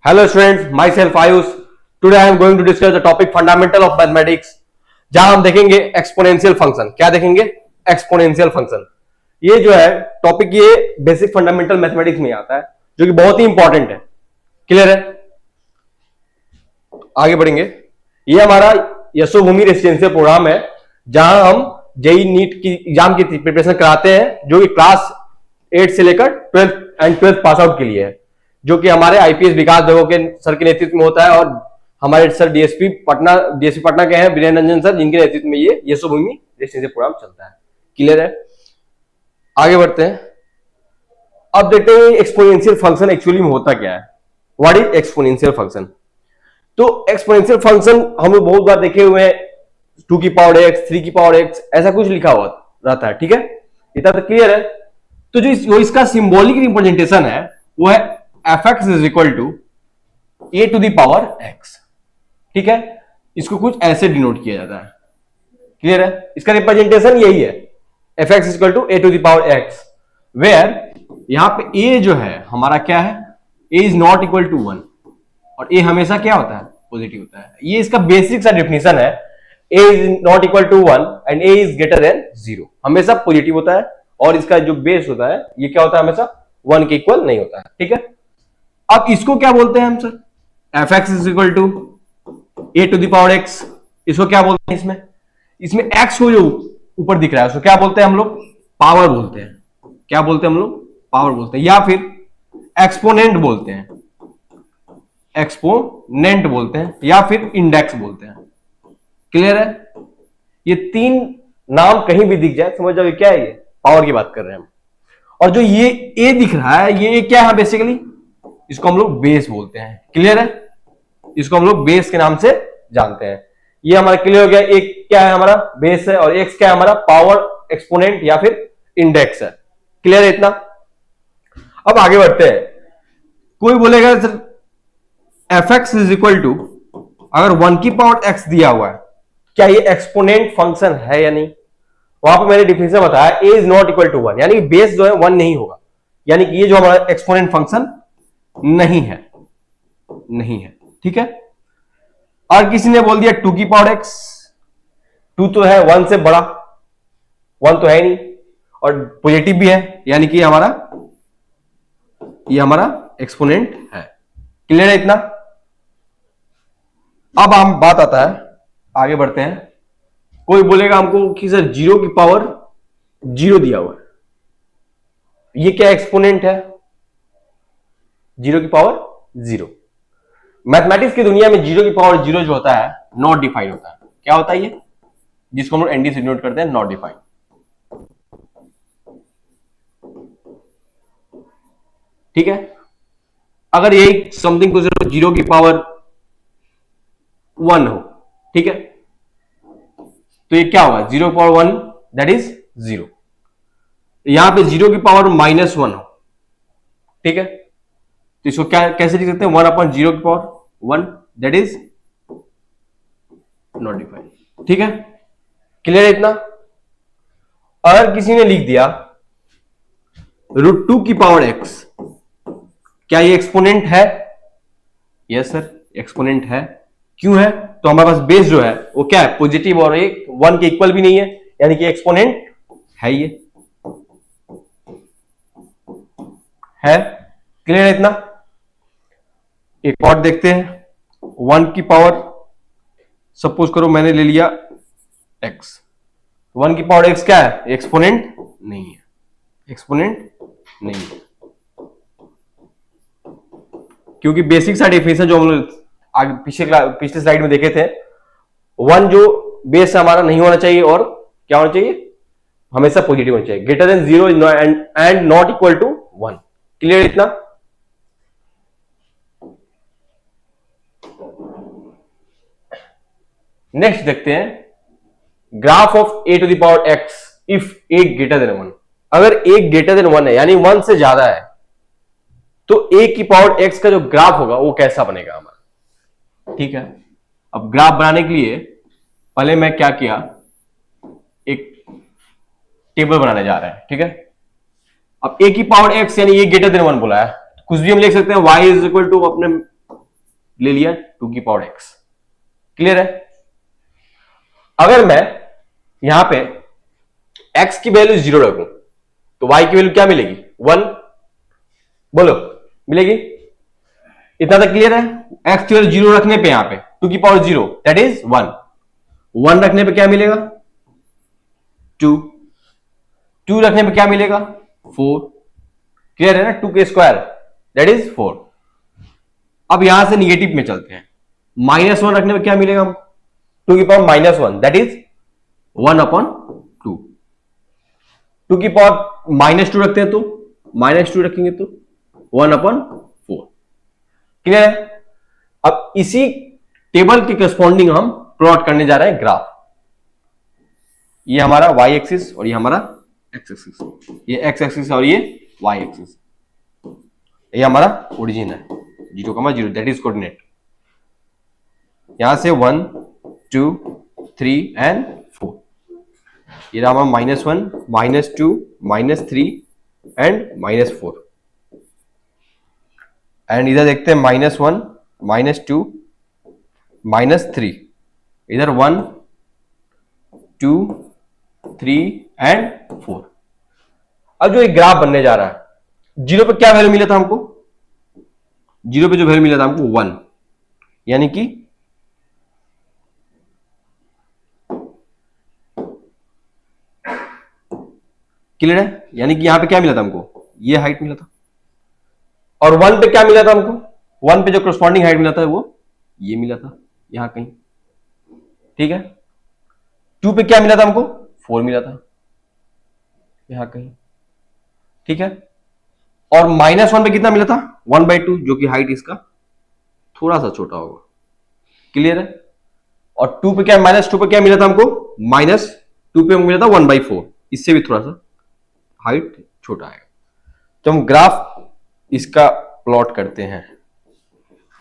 Hello students, myself Ayush. Today I am going to discuss the topic fundamental of mathematics. जहां हम देखेंगे exponential function. क्या देखेंगे? Exponential function. ये जो है टॉपिक ये बेसिक फंडामेंटल मैथमेटिक्स में आता है, जो कि बहुत ही इंपॉर्टेंट है. क्लियर है? आगे बढ़ेंगे. ये हमारा यशोभूमि रेसिडेंशियल प्रोग्राम है, जहां हम जेई नीट की एग्जाम की प्रिपरेशन कराते हैं, जो कि क्लास 8 से लेकर 12th and 12th pass out के लिए है, जो कि हमारे आईपीएस विकास देवो के सर के नेतृत्व में होता है. और हमारे सर डीएसपी पटना के हैं वीरेंद्र रंजन सर, जिनके नेतृत्व में ये यशोभूमि रेसिडेंशियल प्रोग्राम चलता है. क्लियर है? आगे बढ़ते हैं. अब देखते हैं एक्सपोनेंशियल फंक्शन एक्चुअली में होता क्या है. What is exponential function? तो एक्सपोनेंशियल फंक्शन हम लोग बहुत बार देखे हुए हैं, 2 की पावर x, 3 की पावर x, ऐसा कुछ लिखा हुआ रहता है. ठीक है, इतना तो क्लियर है. तो जो इसका सिंबॉलिक रिप्रेजेंटेशन है वो है fx is equal to a to the power x. ठीक है, इसको कुछ ऐसे डिनोट किया जाता है. क्लियर है? इसका रिप्रेजेंटेशन यही है, fx is equal to a to the power x, where यहां पे a जो है हमारा क्या है, a is not equal to 1, और a हमेशा क्या होता है? पॉजिटिव होता है. ये इसका बेसिक सा डेफिनेशन है. a is not equal to 1 and a is greater than 0. हमेशा पॉजिटिव होता है, और इसका जो बेस होता है ये क्या होता है? हमेशा 1 के इक्वल नहीं होता है. ठीक है, अब इसको क्या बोलते हैं हम sir? fx is equal to a to the power x. इसको क्या बोलते हैं? इसमें x को जो ऊपर दिख रहा है उसको क्या बोलते हैं हम लोग? पावर बोलते हैं. क्या बोलते हैं हम लोग? पावर बोलते हैं, या फिर एक्सपोनेंट बोलते हैं, एक्सपोनेंट बोलते हैं, या फिर इंडेक्स बोलते हैं. क्लियर है? ये तीन नाम कहीं भी दिख जाए समझ जाओगे क्या है, ये पावर की बात कर रहे हैं हम. और जो ये a दिख रहा है ये क्या है? बेसिकली इसको हम लोग बेस बोलते हैं. क्लियर है? इसको हम लोग बेस के नाम से जानते हैं. ये हमारा क्लियर हो गया. एक क्या है? हमारा बेस है, और एक क्या है? हमारा पावर एक्सपोनेंट या फिर इंडेक्स है. क्लियर है इतना? अब आगे बढ़ते हैं. कोई बोलेगा sir fx is equal to, अगर 1 की पावर x दिया हुआ है, क्या ये एक्सपोनेंट फंक्शन है या नहीं? वहां पर मैंने डिफिनेशन बताया, a is not equal to 1, यानी बेस जो है 1 नहीं होगा, यानी कि ये जो हमारा एक्सपोनेंट फंक्शन नहीं है. ठीक है. और किसी ने बोल दिया 2 की पावर x, 2 तो है 1 से बड़ा, 1 तो है नहीं, और पॉजिटिव भी है, यानी कि ये हमारा एक्सपोनेंट है. क्लियर है इतना? अब हम बात आता है, आगे बढ़ते हैं. कोई बोलेगा हमको कि सर 0 की पावर 0 दिया हुआ है, ये क्या एक्सपोनेंट है? 0 की पावर 0. मैथमेटिक्स की दुनिया में 0 की पावर 0 जो होता है नॉट डिफाइंड होता है. क्या होता है ये? जिसको हम लोग एनडी से डिनोट करते हैं, नॉट डिफाइंड. ठीक है. अगर यही समथिंग को 0 की पावर 1 हो, ठीक है, तो ये क्या होगा? 0 की पावर 1 दैट इज 0. यहां पे 0 की पावर -1 हो, ठीक है, तो इसको क्या कैसे लिख सकते हैं? 1 अपॉन 0 की power 1 that is not defined. ठीक है, क्लियर है इतना? अगर किसी ने लिख दिया √2 की पावर x, क्या ये एक्सपोनेंट है? यस सर, एक्सपोनेंट है. क्यों है? तो हमारे पास बेस जो है वो क्या है? पॉजिटिव, और एक 1 के इक्वल भी नहीं है, यानी कि एक्सपोनेंट है. ये है. क्लियर है इतना? एक और देखते हैं. 1 की पावर, सपोज करो मैंने ले लिया x, 1 की पावर x क्या है? एक्सपोनेंट नहीं है. एक्सपोनेंट नहीं है, क्योंकि बेसिक सा डेफिनेशन जो हम लोग आगे पिछले स्लाइड में देखे थे, 1 जो बेस हमारा नहीं होना चाहिए, और क्या होना चाहिए? हमेशा पॉजिटिव होना चाहिए. Greater than 0 and not equal to 1. Clear इतना? नेक्स्ट देखते हैं graph of a to the power x if a greater than 1. अगर a ग्रेटर देन 1 है, यानी 1 से ज्यादा है, तो a की पावर x का जो ग्राफ होगा वो कैसा बनेगा हमारा? ठीक है. अब ग्राफ बनाने के लिए पहले मैं क्या किया, एक टेबल बनाने जा रहे हैं. ठीक है. अब a की पावर x यानी ये ग्रेटर देन 1 बोला है, कुछ भी हम लिख सकते हैं. y इज इक्वल टू अपने ले लिया 2 की पावर x। क्लियर है? अगर मैं यहां पे x की वैल्यू 0 रखूं तो y की वैल्यू क्या मिलेगी? 1। बोलो, मिलेगी? इतना तक क्लियर है? x की वैल्यू 0 रखने पे यहां पे 2 की पावर 0 दैट इज 1। 1 रखने पे क्या मिलेगा? 2। 2 रखने पे क्या मिलेगा? 4। क्लियर है ना? 2 के स्क्वायर दैट इज 4। अब यहां से निगेटिव में चलते हैं। -1 रखने पे क्या मिलेगा? 2 की पावर -1 दैट इज 1/2। 2 की पावर -2 रखते हैं तो -2 रखेंगे तो 1/4। क्लियर है? अब इसी टेबल के करस्पॉन्डिंग हम प्लॉट करने जा रहे हैं ग्राफ। ये हमारा y एक्सिस और ये हमारा x एक्सिस, ये x एक्सिस और ये y एक्सिस, ये हमारा ओरिजिन है 0,0 दैट इज कोऑर्डिनेट। यहां से 1 2 3 एंड 4, ये रहा हमारा -1 -2 -3 एंड -4। एंड इधर देखते हैं -1 -2 -3, इधर 1 2 3 एंड 4। अब जो एक ग्राफ बनने जा रहा है, 0 पे क्या वैल्यू मिला था हमको? 0 पे जो वैल्यू मिला था हमको 1, यानी कि क्लियर है? यानी कि यहां पे क्या मिला था हमको? ये हाइट मिला था। और 1 पे क्या मिला था हमको? 1 पे जो करस्पॉन्डिंग हाइट मिला था वो ये मिला था यहां कहीं। ठीक है? 2 पे क्या मिला था हमको? 4 मिला था यहां कहीं। ठीक है? और -1 पे कितना मिला था? 1/2, जो कि हाइट इसका थोड़ा सा छोटा होगा। क्लियर है? और 2 पे क्या, -2 पे क्या मिला था हमको? -2 पे मिला था 1/4, इससे भी थोड़ा सा हाइट छोटा आएगा। तो हम ग्राफ इसका प्लॉट करते हैं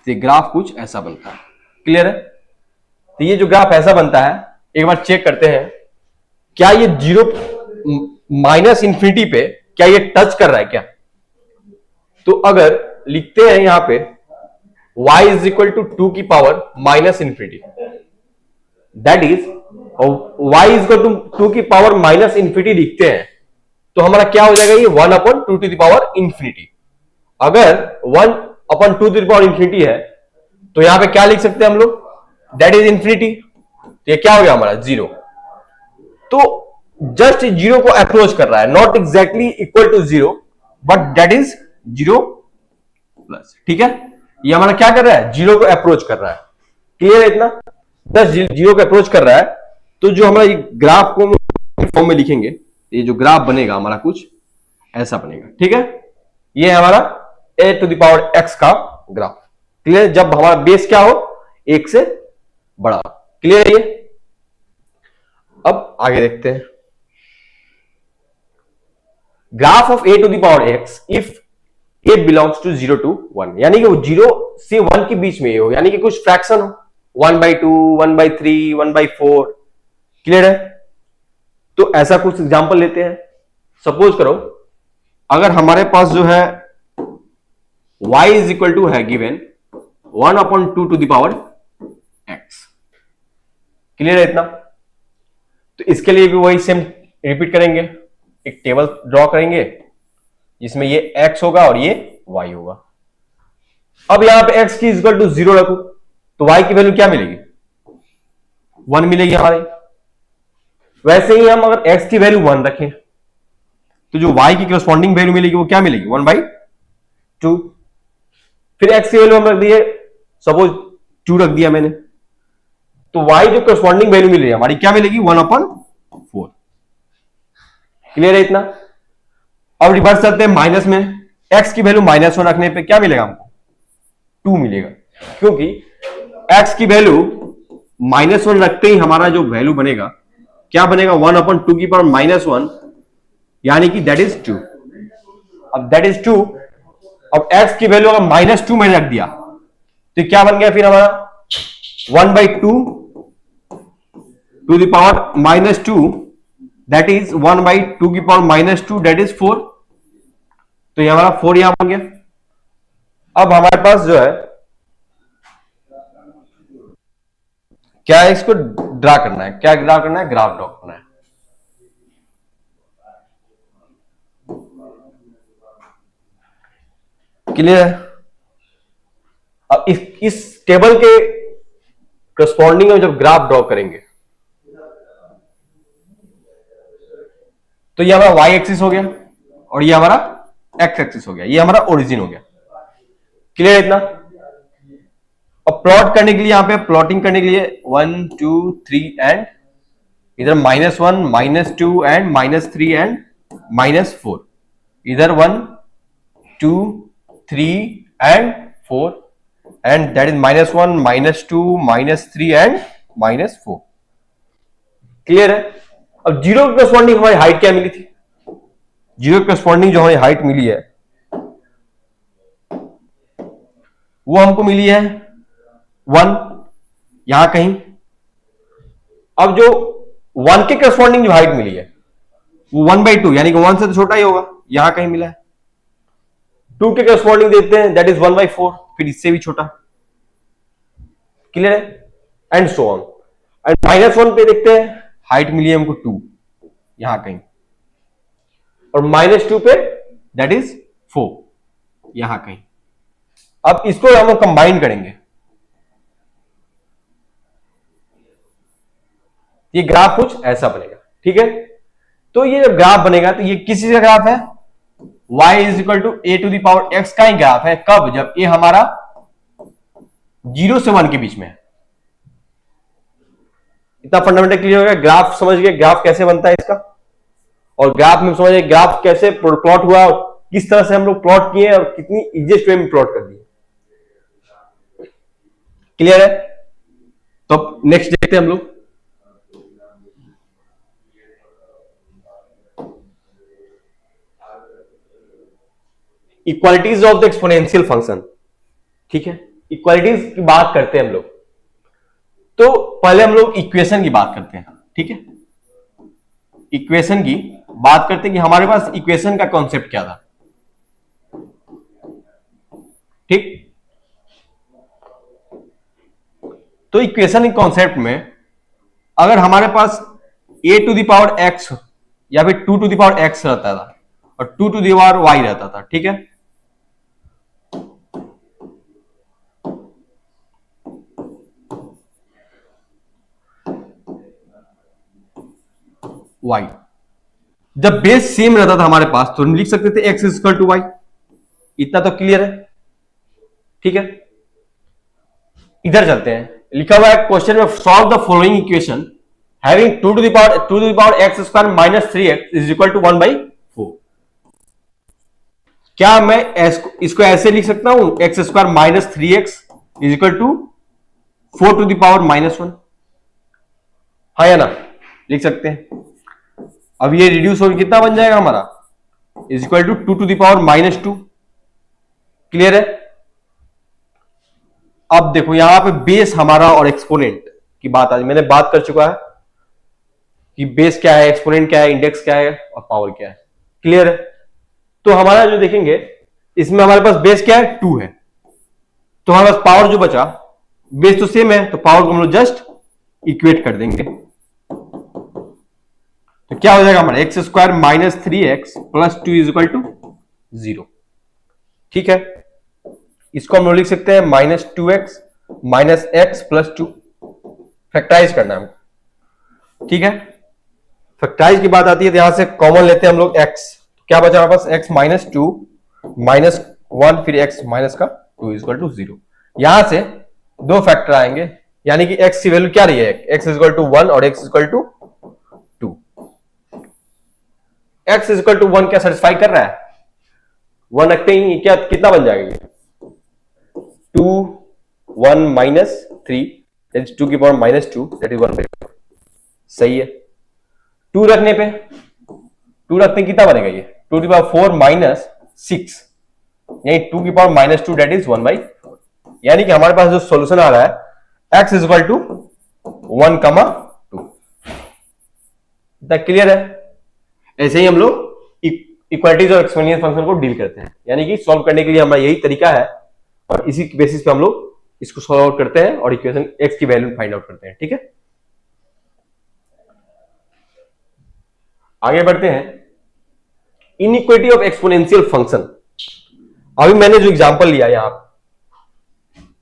तो ग्राफ कुछ ऐसा बनता है। क्लियर है? तो ये जो ग्राफ ऐसा बनता है, एक बार चेक करते हैं क्या ये 0 -∞ पे क्या ये टच कर रहा है क्या? तो अगर लिखते हैं यहां पे y = 2 की पावर -∞, दैट इज y = 2 की पावर -∞ लिखते हैं तो हमारा क्या हो जाएगा? ये 1/2∞। अगर 1/2∞ है तो यहां पे क्या लिख सकते हैं हम लोग? That is infinity. तो ये क्या हो गया हमारा? 0। तो जस्ट 0 को अप्रोच कर रहा है, not exactly equal to 0 but that is 0 plus. ठीक है? ये हमारा क्या कर रहा है? 0 को अप्रोच कर रहा है। क्लियर है इतना? जस्ट 0 को अप्रोच कर रहा है। तो जो हमारा ये ग्राफ को फॉर्म में लिखेंगे, ये जो ग्राफ बनेगा हमारा कुछ ऐसा बनेगा। ठीक है? ये है हमारा a⁴x का ग्राफ। क्लियर? जब हमारा बेस क्या हो? 1 से बड़ा। क्लियर है ये? अब आगे देखते हैं। Graph of a⁴x if a belongs to 0 to 1, यानी कि वो 0 से 1 के बीच में हो, यानी कि कुछ फ्रैक्शन हो, 1/2 1/3 1/4। क्लियर है? तो ऐसा कुछ एग्जांपल लेते हैं। सपोज करो अगर हमारे पास जो है y = है गिवन 1/2 x। क्लियर है इतना? तो इसके लिए भी वही सेम रिपीट करेंगे, एक टेबल ड्रॉ करेंगे जिसमें ये x होगा और ये y होगा। अब यहां पे x की इक्वल टू 0 रखो तो y की वैल्यू क्या मिलेगी? 1 मिलेगी हमारी। वैसे ही हम अगर x की वैल्यू 1 रखें तो जो y की करस्पॉन्डिंग वैल्यू मिलेगी वो क्या मिलेगी? 1/2। फिर x की वैल्यू हम रख दिए, सपोज 2 रख दिया मैंने, तो y जो करस्पॉन्डिंग वैल्यू मिल रही है हमारी क्या मिलेगी? 1/4। क्लियर है इतना? अब रिवर्स करते हैं माइनस में। x की वैल्यू -1 रखने पे क्या मिलेगा हमको? 2 मिलेगा, क्योंकि x की वैल्यू -1 रखते ही हमारा जो वैल्यू बनेगा क्या बनेगा? 1/2 की पावर -1, यानी कि दैट इज 2। अब दैट इज 2। अब x की वैल्यू अगर -2 मैंने रख दिया तो क्या बन गया फिर हमारा? 1/2 to the power -2, that is 1/2 की पावर -2 that is 4। तो ये हमारा 4 यहां बन गया। अब हमारे पास जो है क्या है, इसको ड्रा करना है। क्या ड्रा करना है? ग्राफ ड्रॉ करना है। क्लियर है? अब इस टेबल के करस्पॉन्डिंग में जब ग्राफ ड्रॉ करेंगे तो ये हमारा वाई एक्सिस हो गया और ये हमारा एक्स एक्सिस हो गया, ये हमारा ओरिजिन हो गया। क्लियर है इतना? अब प्लॉट करने के लिए, यहां पे प्लॉटिंग करने के लिए 1 2 3 एंड इधर -1 -2 एंड -3 एंड -4, इधर 1 2 3 and 4 and that is -1 -2 -3 and -4। Clear है? अब जीरो के करस्पॉन्डिंग हमारी हाइट क्या मिली थी? जीरो के करस्पॉन्डिंग जो हमारी हाइट मिली है वो हमको मिली है 1 यहां कहीं। अब जो 1 के करस्पॉन्डिंग जो हाइट मिली है वो 1/2 यानी कि 1 से तो छोटा ही होगा, यहां कहीं मिला है। 2 के करस्पॉन्डिंग देते हैं, दैट इज 1/4, फिर इससे भी छोटा। क्लियर है? And so on. एंड -1 पे देखते हैं, हाइट मिली है हमको 2 यहां कहीं, और -2 पे दैट इज 4 यहां कहीं। अब इसको हम कंबाइन करेंगे, ये ग्राफ कुछ ऐसा बनेगा। ठीक है? तो ये जब ग्राफ बनेगा तो ये किसी का ग्राफ है, y is equal to a⁻x का ही ग्राफ है। कब? जब a हमारा 0 से 1 के बीच में है। इतना फंडामेंटल क्लियर हो गया? ग्राफ समझ गए ग्राफ कैसे बनता है इसका, और ग्राफ में समझ गए ग्राफ कैसे प्लॉट हुआ और किस तरह से हम लोग प्लॉट किए और कितनी इजीएस्ट वे में प्लॉट कर दिए। क्लियर है? तो नेक्स्ट देखते हैं हम लोग। Equalities of the exponential function. ठीक है? इक्वालिटीज की बात करते हैं हम लोग, तो पहले हम लोग इक्वेशन की बात करते हैं। ठीक है? इक्वेशन की बात करते हैं कि हमारे पास इक्वेशन का कॉन्सेप्ट क्या था। ठीक? तो इक्वेशन के कॉन्सेप्ट में अगर हमारे पास a⁻x या फिर 2⁻x रहता था और 2⁻y रहता था। ठीक है? y जब बेस सेम रहता था हमारे पास तो हम लिख सकते थे x इक्वल टू वाई। इतना तो क्लियर है? ठीक है? इधर चलते हैं, लिखा हुआ है क्वेश्चन में, solve the following equation having 2⁻x² minus 3x is equal to 1/4। क्या मैं इसको ऐसे लिख सकता हूं, x² minus 3x is equal to 4⁻⁻1? हाँ या ना? लिख सकते हैं। अब ये रिड्यूस होकर कितना बन जाएगा हमारा, इज इक्वल टू 2⁻⁻2। क्लियर है? अब देखो यहां पे बेस हमारा और एक्सपोनेंट की बात, आज मैंने बात कर चुका है कि बेस क्या है, एक्सपोनेंट क्या है, इंडेक्स क्या है और पावर क्या है। क्लियर है? तो हमारा जो देखेंगे इसमें हमारे पास बेस क्या है, 2 है, तो हमारे पास पावर जो बचा, बेस तो सेम है तो पावर को हम लोग जस्ट इक्वेट कर देंगे। तो क्या हो जाएगा हमारा, x² minus 3x plus 2 is equal to 0। ठीक है? इसको हम लोग लिख सकते हैं -2x minus x plus 2। Factorise करना है। ठीक है? फैक्टराइज की बात आती है तो यहां से कॉमन लेते हैं हम लोग x, क्या बचा हमारे पास, x माइनस 2 माइनस 1 फिर x माइनस का 2 इज इक्वल टू 0। यहां से दो फैक्टर आएंगे, यानी कि x की वैल्यू क्या रही है, x इज इक्वल टू 1 और x is equal to 2। x is equal to 1 क्या सेटिस्फाई कर रहा है? 1 रखते ही क्या कितना बन जाएगा ये, 2 1 माइनस 3 दैट इज 2 की पावर माइनस 2 दैट इज 1/4। सही है? 2 रखने पे 2 रखते हैं कितना बनेगा ये, 2 की पावर 4 माइनस 6 यानी 2 की पावर माइनस 2 दैट इज 1/4। यानी कि हमारे पास जो सॉल्यूशन आ रहा है x इज इक्वल टू 1,2। इतना क्लियर है? ऐसे ही हम लोग इक्वालिटीज और एक्सपोनेंशियल फंक्शन को डील करते हैं, यानी कि सॉल्व करने के लिए हमारा यही तरीका है और इसी बेसिस पे हम लोग इसको सॉल्व आउट करते हैं और इक्वेशन x की वैल्यू फाइंड आउट करते हैं। ठीक है, आगे बढ़ते हैं। Inequality of exponential function. अभी मैंने जो एग्जांपल लिया यहां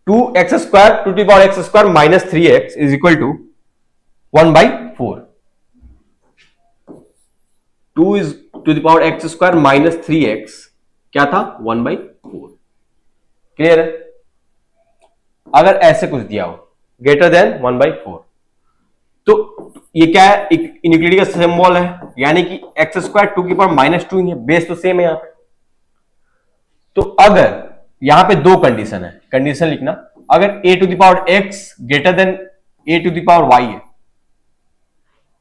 2x² to the power x² minus 3x is equal to 1/4। 2 is to the power x² minus 3x क्या था 1/4। क्लियर है? अगर ऐसे कुछ दिया हो ग्रेटर देन 1/4 तो ये क्या है, इनइक्वालिटी का सिंबल है, यानी कि x² टू की पावर -2 है, बेस तो सेम है यहां पे। तो अगर यहां पे दो कंडीशन है, कंडीशन लिखना, अगर a to the power x greater than a to the power y है,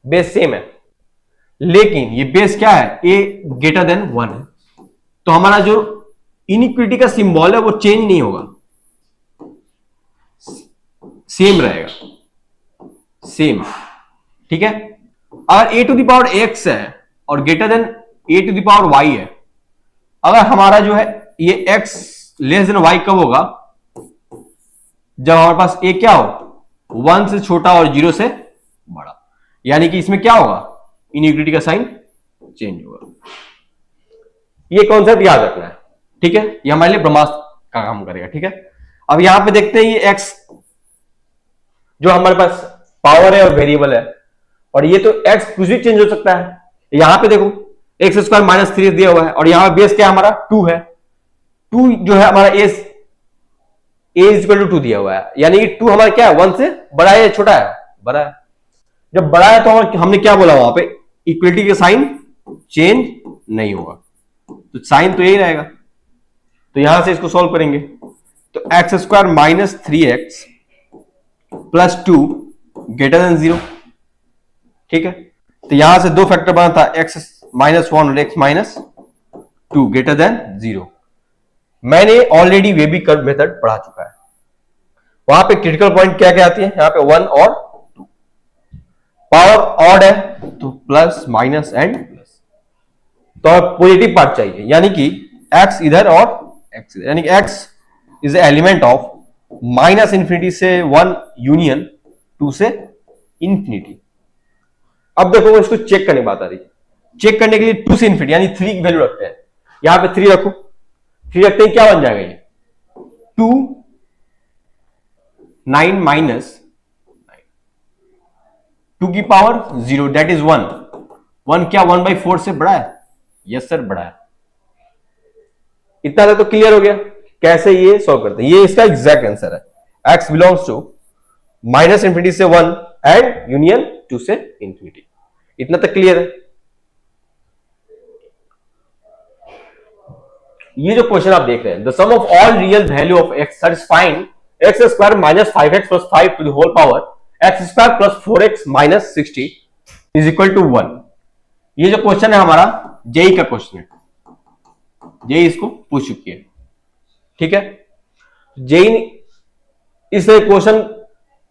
बेस सेम है, लेकिन ये बेस क्या है a ग्रेटर देन 1 है, तो हमारा जो इनइक्वालिटी का सिंबल है वो चेंज नहीं होगा, सेम रहेगा, सेम। ठीक है, अगर a to the power x है और greater than a to the power y है, अगर हमारा जो है ये x लेस देन y कब होगा, जब हमारे पास a क्या हो 1 से छोटा और 0 से बड़ा, यानी कि इसमें क्या होगा इनइक्वालिटी का साइन चेंज होगा। ये कॉन्सेप्ट याद रखना है। ठीक है, ये हमारे लिए ब्रह्मास्त्र का काम करेगा। ठीक है, अब यहां पे देखते हैं ये x जो हमारे पास पावर है और वेरिएबल है, और ये तो x कुछ भी चेंज हो सकता है। यहां पे देखो x² माइनस 3 दिया हुआ है और यहां बेस क्या हमारा 2 है, 2 जो है हमारा a इज इक्वल टू 2 दिया हुआ है, यानी कि 2 हमारा क्या है 1 से बड़ा है या छोटा है, बड़ा है। जब बड़ा है तो हमने क्या बोला वहां पे इक्वलिटी का साइन चेंज नहीं होगा, तो साइन तो यही रहेगा। तो यहां से इसको सॉल्व करेंगे तो x² minus 3x plus 2 greater than 0। ठीक है, तो यहां से दो फैक्टर बना था x माइनस 1 और x माइनस 2 ग्रेटर देन 0। मैंने ऑलरेडी वेबी कर्व मेथड पढ़ा चुका है, वहां पे क्रिटिकल पॉइंट क्या क्या आती है, यहां पे 1 और 2, पावर ऑड है तो प्लस माइनस एंड प्लस, तो पॉजिटिव पार्ट चाहिए, यानी कि x इधर और x इधर, यानी कि x is element of minus infinity से 1 यूनियन 2 से इंफिनिटी। अब देखो इसको चेक करने की बात आ रही है, चेक करने के लिए 2 से इंफिनिटी यानी 3 की वैल्यू रखते हैं, यहां पे 3 रखो, 3 रखते हैं क्या बन जाएगा ये 2 9 माइनस 2 की पावर 0 दैट इज 1। 1 क्या 1/4 से बड़ा है? यस सर बड़ा है। इतना तक तो क्लियर हो गया कैसे ये सॉल्व करते हैं। ये इसका एग्जैक्ट आंसर है, x belongs to minus infinity से 1 एंड यूनियन 2 से इंफिनिटी। इतना तक क्लियर है। ये जो क्वेश्चन आप देख रहे हैं, the sum of all real value of x satisfying x² minus 5x plus 5 to the whole power x² plus 4x minus 60 is equal to 1। ये जो क्वेश्चन है हमारा जेई का क्वेश्चन है, जेई इसको पूछ चुकी है। ठीक है, जेई इस क्वेश्चन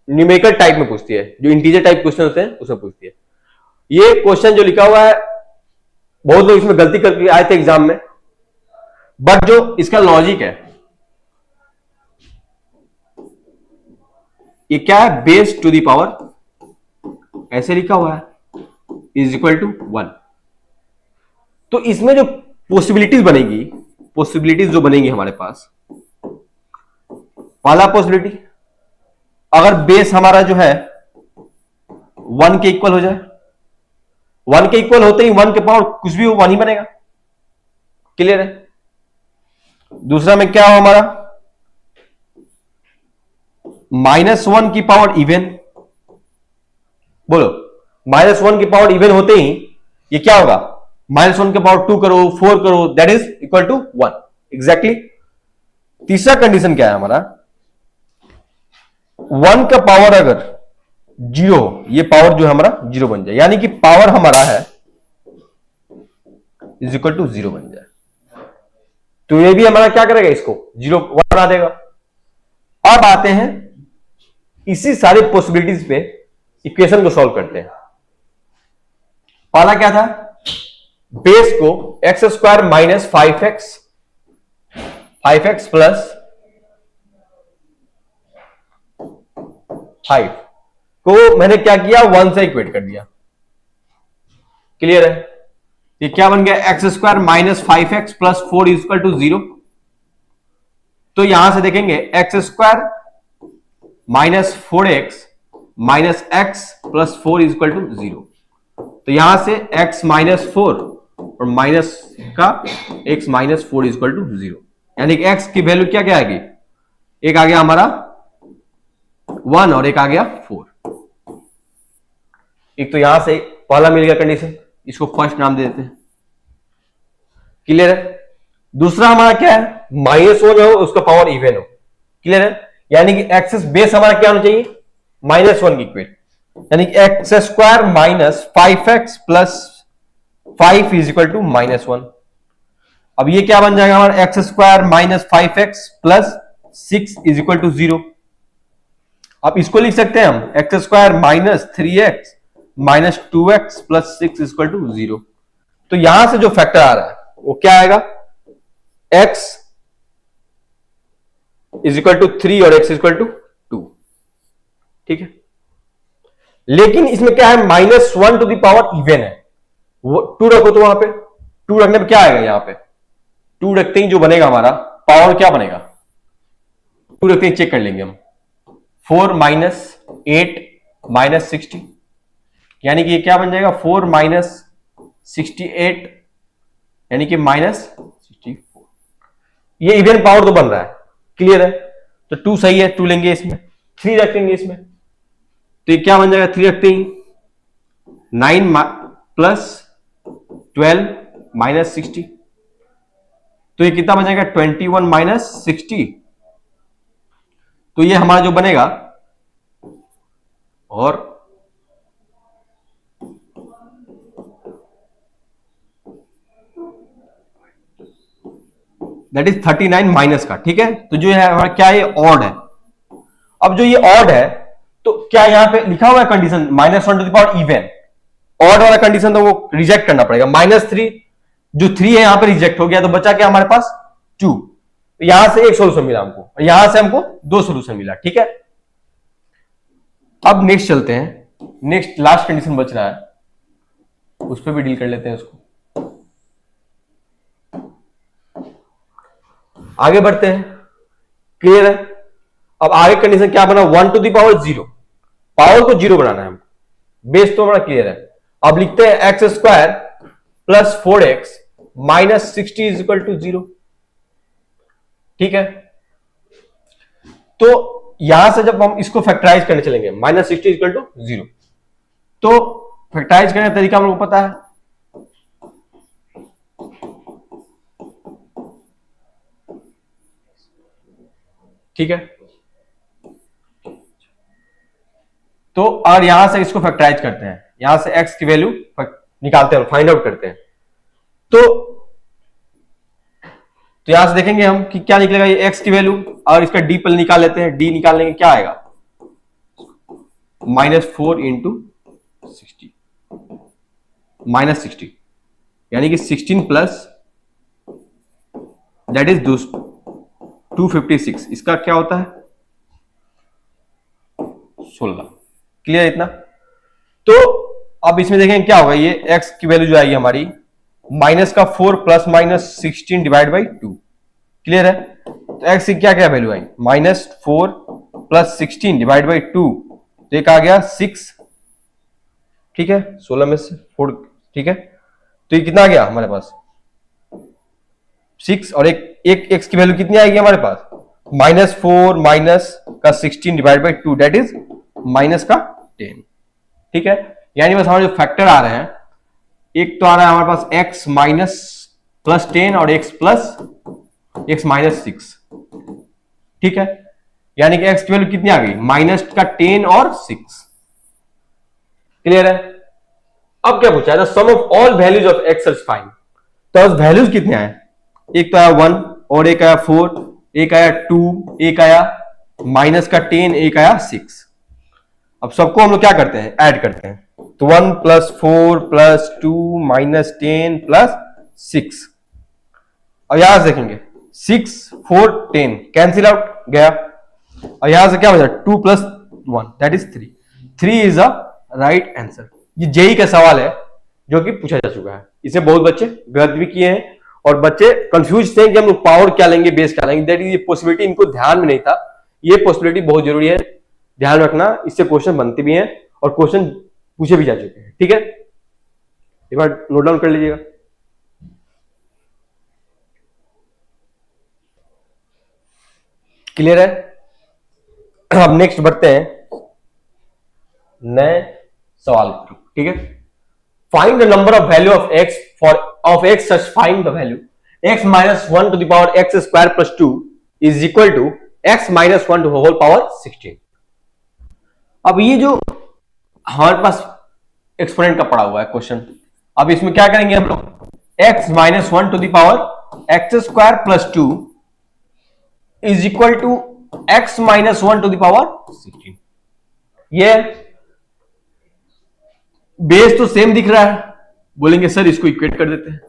न्यूमेरिकल टाइप में पूछती है, जो इंटीजर टाइप क्वेश्चन होते हैं उसमें पूछती है। ये क्वेश्चन जो लिखा हुआ है बहुत लोग इसमें गलती करके आए थे एग्जाम में, बट जो इसका लॉजिक है ये क्या है, बेस टू दी पावर ऐसे लिखा हुआ है इज इक्वल टू 1। तो इसमें जो पॉसिबिलिटीज बनेगी, पॉसिबिलिटीज जो बनेगी हमारे पास, पहला पॉसिबिलिटी अगर बेस हमारा जो है 1 के इक्वल हो जाए, 1 के इक्वल होते ही 1 के पावर कुछ भी हो 1 ही बनेगा। क्लियर है? दूसरा में क्या हो हमारा -1 की पावर इवन, बोलो -1 की पावर इवन होते ही ये क्या होगा, -1 के पावर 2 करो 4 करो that is equal to 1 exactly. तीसरा कंडीशन क्या है हमारा, 1 का पावर अगर 0, ये पावर जो है हमारा 0 बन जाए, यानी कि पावर हमारा है इज इक्वल टू 0 बन जाए, तो ये भी हमारा क्या करेगा, इसको 0 बना देगा। अब आते हैं इसी सारी पॉसिबिलिटीज पे इक्वेशन को सॉल्व करते हैं। पहला क्या था, बेस को x² माइनस 5x प्लस 5 को मैंने क्या किया, 1 से इक्वेट कर दिया। क्लियर है? ये क्या बन गया, x square minus 5x plus 4 equal to 0। तो यहां से देखेंगे x square minus 4x minus x plus 4 equal to 0। तो यहां से x माइनस 4 और माइनस का x माइनस 4 इक्वल टू 0, यानी कि x की वैल्यू क्या क्या आएगी, एक आ गया हमारा 1 और एक आ गया 4। एक तो यहां से पहला मिल गया कंडीशन, इसको फर्स्ट नाम दे देते हैं। क्लियर है? दूसरा हमारा क्या है, -1 हो उसका पावर इवन हो। क्लियर है? यानी कि एक्सेस बेस हमारा क्या होना चाहिए, -1 की इक्वेट, यानी कि x square minus 5x plus 5 is equal to -1। अब ये क्या बन जाएगा हमारा, x square minus 5x plus 6 is equal to 0। अब इसको लिख सकते हैं हम x square minus 3x minus 2x plus 6 is equal to 0। तो यहां से जो फैक्टर आ रहा है वो क्या आएगा, x इज इक्वल टू 3 और x इज इक्वल टू 2। ठीक है, लेकिन इसमें क्या है, -1 टू द पावर इवन है, वो 2 रखो तो वहां पे 2 रखने पे क्या आएगा, यहां पे 2 रखते ही जो बनेगा हमारा पावर क्या बनेगा, 2 रखते ही चेक कर लेंगे हम, 4 माइनस 8 माइनस 60, यानी कि ये क्या बन जाएगा 4 माइनस 68 यानी कि -64। ये इवन पावर तो बन रहा है। क्लियर है? तो 2 सही है, 2 लेंगे इसमें, 3 रखेंगे इसमें, तो ये क्या बन जाएगा, 3 रखते ही 9 प्लस 12 माइनस 60, तो ये कितना बन जाएगा 21 माइनस 60। तो ये हमारा जो बनेगा, और दैट इज 39 माइनस का। ठीक है, तो जो है हमारा क्या, ये ऑड है। अब जो ये ऑड है तो क्या यहां पे लिखा हुआ है condition -1 to the power even, odd वाला कंडीशन तो वो रिजेक्ट करना पड़ेगा। -3 जो 3 है यहां पे रिजेक्ट हो गया, तो बचा क्या हमारे पास 2। तो यहां से एक सोल्यूशन मिला हमको और यहां से हमको 2 सोल्यूशन मिला। ठीक है, अब नेक्स्ट चलते हैं, नेक्स्ट लास्ट कंडीशन बच रहा है, उस पर भी डील कर लेते हैं उसको। आगे बढ़ते हैं। क्लियर है? अब आगे कंडीशन क्या बना, 1 टू द पावर 0, पावर को 0 बनाना है हमको, बेस तो हमारा क्लियर है। अब लिखते हैं x square plus 4x minus 60 is equal to 0। ठीक है, तो यहां से जब हम इसको फैक्टराइज करने चलेंगे, -60 इज इक्वल टू 0, तो फैक्टराइज करने का तरीका हम लोग को पता है। ठीक है, तो और यहां से इसको फैक्टराइज करते हैं, यहां से x की वैल्यू निकालते हैं, फाइंड आउट करते हैं। तो यहां से देखेंगे हम कि क्या निकलेगा, ये x की वैल्यू, और इसका d पल निकाल लेते हैं, d निकालने के क्या आएगा, -4 इंटू 60 -60, यानी कि 16 प्लस दैट इज 256, इसका क्या होता है 16। क्लियर इतना? तो अब इसमें देखें क्या होगा, ये x की वैल्यू जो आएगी हमारी माइनस का 4 plus minus 16 divide by 2। Clear है? तो x की क्या क्या value I, -4 plus 16 divide by 2, तो एक आ गया 6। ठीक है, 16 में से 4। ठीक है, तो ये कितना आ गया हमारे पास 6, और एक x की वैल्यू कितनी आएगी हमारे पास, -4 माइनस का 16 divide by 2 that is minus का 10। ठीक है, यानी बस हमारे जो फैक्टर आ रहे हैं, एक तो आ रहा है हमारे पास x माइनस प्लस 10 और x माइनस 6। ठीक है, यानी कि x की वैल्यू कितनी आ गई, माइनस का 10 और 6। क्लियर है? अब क्या पूछा है, sum of all values of x is find. तो वैल्यूज कितने आए, एक तो आया 1 और एक आया 4, एक आया 2, एक आया माइनस का 10, एक आया 6। अब सबको हम लोग क्या करते हैं, ऐड करते हैं, तो 1 प्लस 4 प्लस 2 माइनस 10 प्लस 6। और यहां से देखेंगे 6 4 10 कैंसिल आउट गया, और यहां से क्या हो जाए 2 plus 1, that is 3. 3 is a right answer. ये जेई का सवाल है जो कि पूछा जा चुका है. इसे बहुत बच्चे गलत भी किए हैं और बच्चे कंफ्यूज थे कि हम लोग पावर क्या लेंगे, बेस क्या लेंगे. दैट इज, ये पॉसिबिलिटी इनको ध्यान में नहीं था. ये पॉसिबिलिटी बहुत जरूरी है, ध्यान रखना. इससे क्वेश्चन बनते भी हैं और क्वेश्चन पूछे भी जा चुके हैं. ठीक है, एक बार नोट डाउन कर लीजिएगा. क्लियर है. अब नेक्स्ट बढ़ते हैं नए सवाल पर. ठीक है, find the number of value of x for of x such find the value x minus 1 to the power x square plus 2 is equal to x minus 1 to whole power 16. अब ये जो हमारे पास एक्सपोनेंट का पड़ा हुआ है question, अब इसमें क्या करेंगे हम लोग, x minus 1 to the power x square plus 2 is equal to x minus 1 to the power 16. ये बेस तो सेम दिख रहा है, बोलेंगे सर इसको इक्वेट कर देते हैं.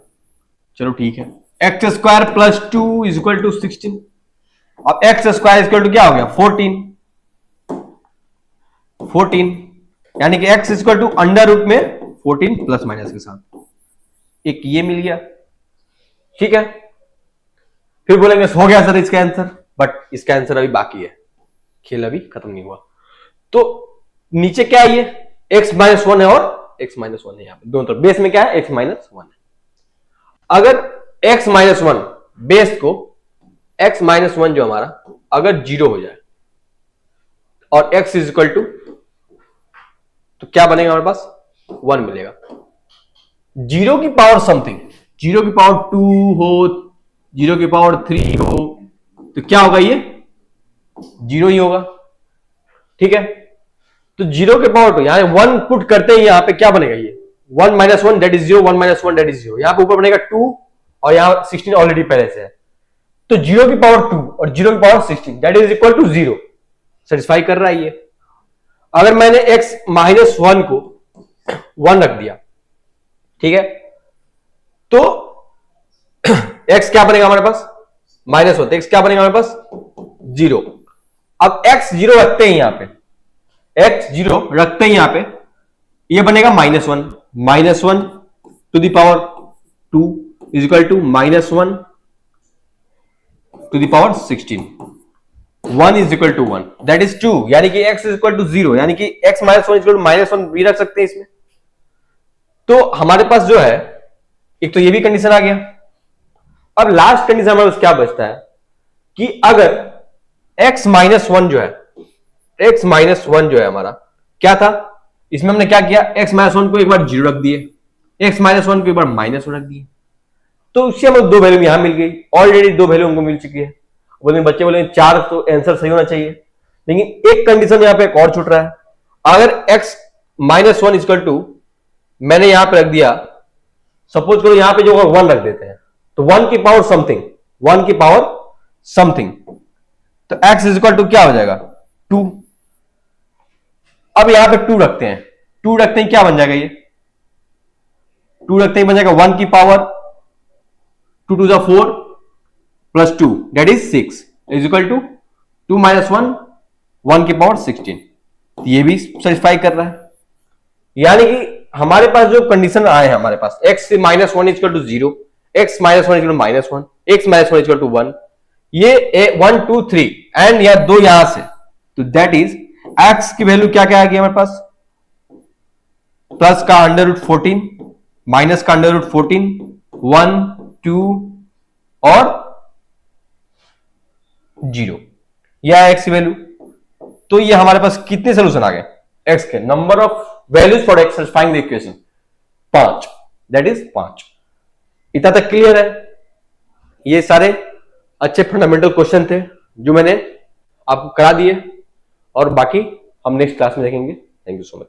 चलो ठीक है, x square plus 2 is equal to 16. अब एक्स स्क्वायर इक्वल टू क्या हो गया 14, यानी कि x equal to under root में 14 प्लस माइनस के साथ एक ये मिल गया. ठीक है, फिर बोलेंगे हो गया सर इसका आंसर, बट इसका आंसर अभी बाकी है, खेल अभी खत्म नहीं हुआ. तो नीचे क्या है, ये x माइनस 1 है और x माइनस 1 है. यहां पे दोनों तरफ बेस में क्या है, x माइनस 1 है. अगर x माइनस 1 बेस को x माइनस 1 जो हमारा अगर 0 हो जाए और x इज इक्वल टू, तो क्या बनेगा हमारे पास 1 मिलेगा. 0 की पावर समथिंग, 0 की पावर 2 हो, 0 की पावर 3 हो, तो क्या होगा, ये 0 ही होगा. ठीक है, तो 0 के पावर 2 यहां 1 पुट करते हैं, यहां पे क्या बनेगा, ये 1 minus 1 that is 0, 1 minus 1 that is 0. यहां पे ऊपर बनेगा 2 और यहां 16 ऑलरेडी पहले से है. तो 0 की पावर 2 और 0 की power 16 that is equal to 0 satisfy कर रहा है ये. अगर मैंने x माइनस 1 को 1 रख दिया, ठीक है, तो x क्या बनेगा हमारे पास माइनस 1, x क्या बनेगा हमारे पास 0. अब x 0 रखते हैं यहां पे, x 0 रखते हैं यहां पे, ये बनेगा minus 1, minus 1 to the power 2 is equal to minus 1 to the power 16. 1 is equal to 1 that is 2, यानी कि x इज इक्वल टू 0, यानी कि x minus 1 is equal to minus 1 भी रख सकते हैं इसमें. तो हमारे पास जो है एक तो ये भी कंडीशन आ गया. अब लास्ट कंडीशन हमारे पास क्या बचता है कि अगर x माइनस 1 जो है, x माइनस 1 जो है हमारा क्या था, इसमें हमने क्या किया, x माइनस 1 को एक बार 0 रख दिए, x माइनस 1 को एक बार माइनस 1 रख दिए, तो उससे हमें 2 वैल्यू यहां मिल गई. ऑलरेडी 2 वैल्यू हमको मिल चुकी है. बोले बच्चे बोले 4 तो आंसर सही होना चाहिए, लेकिन एक कंडीशन यहां पे एक और छूट रहा है. अगर x माइनस 1 इक्वल टू मैंने यहां पे रख दिया, सपोज करो यहां पे जो 1 रख देते हैं, तो 1 की पावर समथिंग, 1 की पावर समथिंग, तो x इज इक्वल टू क्या हो जाएगा 2. अब यहां पे 2 रखते हैं, 2 रखते हैं क्या बन जाएगा, ये 2 रखते ही बन जाएगा 1 की power 2 to the 4 plus 2 that is 6 is equal to 2 minus 1 1 की पावर 16. ये भी सेटिस्फाई कर रहा है. यानी कि हमारे पास जो कंडीशन आए हैं हमारे पास, x minus 1 equal to 0, x minus 1 equal to minus 1, x minus 1 equal to 1, ये 1 2 3 एंड या 2 यहां से, तो दैट इज x की वैल्यू क्या क्या आ गई हमारे पास, प्लस का अंडर रूट 14, माइनस का अंडर रूट 14, 1 2 और 0, यह x की वैल्यू. तो ये हमारे पास कितने सोल्यूशन आ गए x के, number of values for x satisfying the equation 5, that is 5. इतना तक क्लियर है. ये सारे अच्छे फंडामेंटल क्वेश्चन थे जो मैंने आपको करा दिए, और बाकी हम नेक्स्ट क्लास में देखेंगे. Thank you so much.